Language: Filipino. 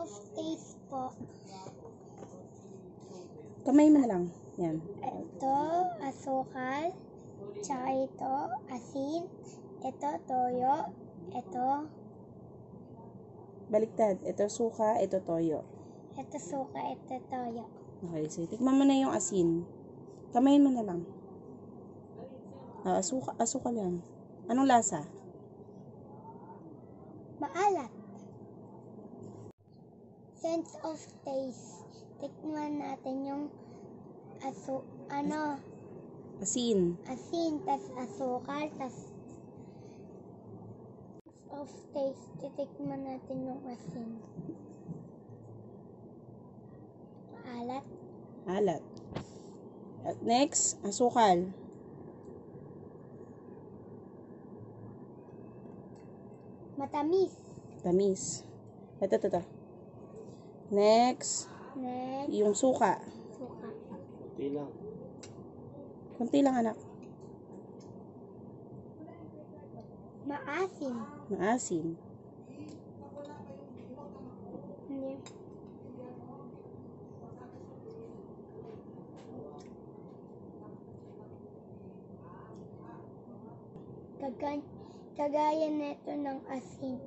of taste po. Kamay mo na lang. Yan. Ito, asukal. Tsaka ito, asin. Ito, toyo. Ito, Baliktad. Ito suka, ito toyo. ito suka, ito toyo. Okay, so tikman mo na yung asin. Kamayin mo na lang. Asukal yan. Anong lasa? Maalat. Sense of taste. Tikman natin yung Asin. asin, tas asukal, tas of taste. Titikman natin yung asin. Maalat. Alat. At next, asukal. Matamis. Tamis. Ito. Next, Next, yung suka. suka. Kunti lang, anak. Maasim. Maasim. Hindi. Kagaya nito ng asin.